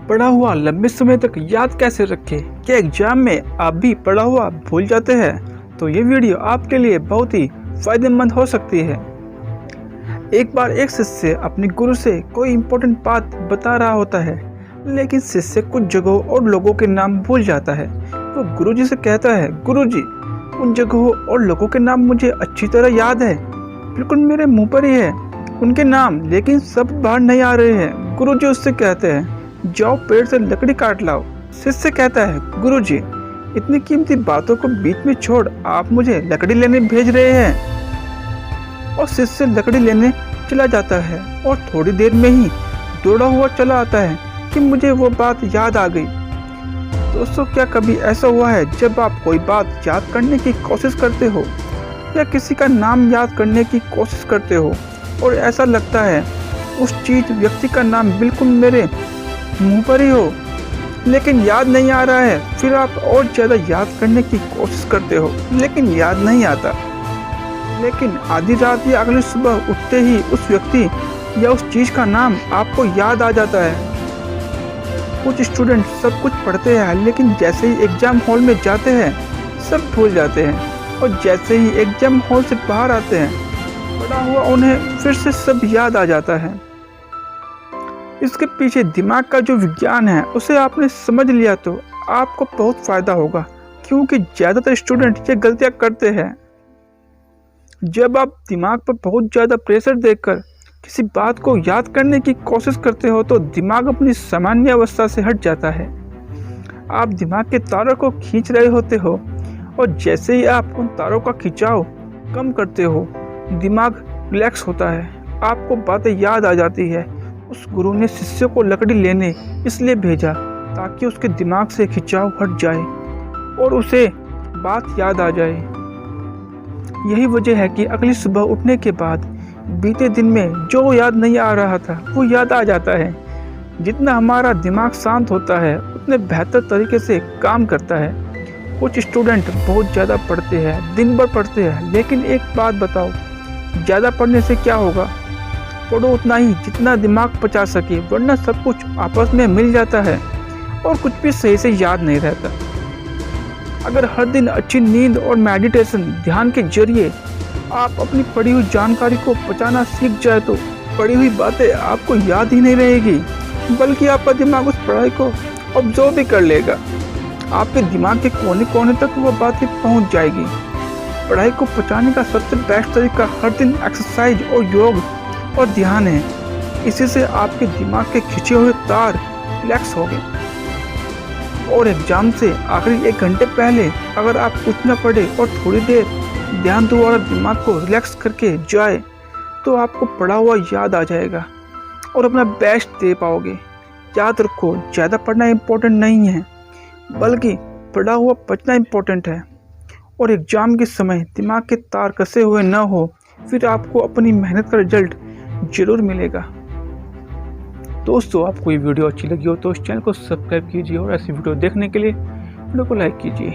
पढ़ा हुआ लंबे समय तक याद कैसे रखें? क्या एग्जाम में आप भी पढ़ा हुआ भूल जाते हैं? तो ये वीडियो आपके लिए बहुत ही फायदेमंद हो सकती है। एक बार एक शिष्य अपने गुरु से कोई इम्पोर्टेंट बात बता रहा होता है, लेकिन शिष्य कुछ जगहों और लोगों के नाम भूल जाता है। तो गुरुजी से कहता है, गुरुजी, उन जगहों और लोगों के नाम मुझे अच्छी तरह याद है, बिल्कुल मेरे मुंह पर ही है उनके नाम, लेकिन सब बाहर नहीं आ रहे हैं। गुरुजी उससे कहते हैं, जाओ पेड़ से लकड़ी काट लाओ। शिष्य कहता है, गुरुजी, इतनी कीमती बातों को बीच में छोड़ आप मुझे लकड़ी लेने भेज रहे हैं। और शिष्य लकड़ी लेने चला जाता है और थोड़ी देर में ही दौड़ा हुआ चला आता है कि मुझे वो बात याद आ गई। दोस्तों, क्या कभी ऐसा हुआ है जब आप कोई बात याद करने की कोशिश करते हो या किसी का नाम याद करने की कोशिश करते हो और ऐसा लगता है उस चीज व्यक्ति का नाम बिल्कुल मेरे मुंह पर ही हो, लेकिन याद नहीं आ रहा है। फिर आप और ज़्यादा याद करने की कोशिश करते हो, लेकिन याद नहीं आता। लेकिन आधी रात या अगली सुबह उठते ही उस व्यक्ति या उस चीज़ का नाम आपको याद आ जाता है। कुछ स्टूडेंट सब कुछ पढ़ते हैं, लेकिन जैसे ही एग्ज़ाम हॉल में जाते हैं सब भूल जाते हैं, और जैसे ही एग्ज़ाम हॉल से बाहर आते हैं पढ़ा हुआ उन्हें फिर से सब याद आ जाता है। इसके पीछे दिमाग का जो विज्ञान है उसे आपने समझ लिया तो आपको बहुत फायदा होगा, क्योंकि ज़्यादातर स्टूडेंट ये गलतियां करते हैं। जब आप दिमाग पर बहुत ज़्यादा प्रेशर देकर किसी बात को याद करने की कोशिश करते हो तो दिमाग अपनी सामान्य अवस्था से हट जाता है। आप दिमाग के तारों को खींच रहे होते हो, और जैसे ही आप उन तारों का खिंचाव कम करते हो दिमाग रिलैक्स होता है, आपको बातें याद आ जाती है। उस गुरु ने शिष्य को लकड़ी लेने इसलिए भेजा ताकि उसके दिमाग से खिंचाव हट जाए और उसे बात याद आ जाए। यही वजह है कि अगली सुबह उठने के बाद बीते दिन में जो याद नहीं आ रहा था वो याद आ जाता है। जितना हमारा दिमाग शांत होता है उतने बेहतर तरीके से काम करता है। कुछ स्टूडेंट बहुत ज़्यादा पढ़ते हैं, दिन भर पढ़ते हैं, लेकिन एक बात बताओ, ज़्यादा पढ़ने से क्या होगा? पढ़ो उतना ही जितना दिमाग पचा सके, वरना सब कुछ आपस में मिल जाता है और कुछ भी सही से याद नहीं रहता। अगर हर दिन अच्छी नींद और मेडिटेशन ध्यान के जरिए आप अपनी पढ़ी हुई जानकारी को पचाना सीख जाए तो पढ़ी हुई बातें आपको याद ही नहीं रहेगी, बल्कि आपका दिमाग उस पढ़ाई को ऑब्जर्व भी कर लेगा। आपके दिमाग के कोने कोने तक वो बातें पहुंच जाएगी। पढ़ाई को पचाने का सबसे बेस्ट तरीका हर दिन एक्सरसाइज और योग और ध्यान है। इसी से आपके दिमाग के खिंचे हुए तार रिलैक्स हो गए। और एग्जाम से आखिरी 1 घंटे पहले अगर आप कुछ न पढ़े और थोड़ी देर ध्यान द्वारा दिमाग को रिलैक्स करके जाए तो आपको पढ़ा हुआ याद आ जाएगा और अपना बेस्ट दे पाओगे। याद रखो, ज़्यादा पढ़ना इम्पोर्टेंट नहीं है, बल्कि पढ़ा हुआ पढ़ना इम्पोर्टेंट है। और एग्जाम के समय दिमाग के तार कसे हुए न हो, फिर आपको अपनी मेहनत का रिजल्ट जरूर मिलेगा। दोस्तों, आपको ये वीडियो अच्छी लगी हो तो इस चैनल को सब्सक्राइब कीजिए और ऐसी वीडियो देखने के लिए वीडियो को लाइक कीजिए।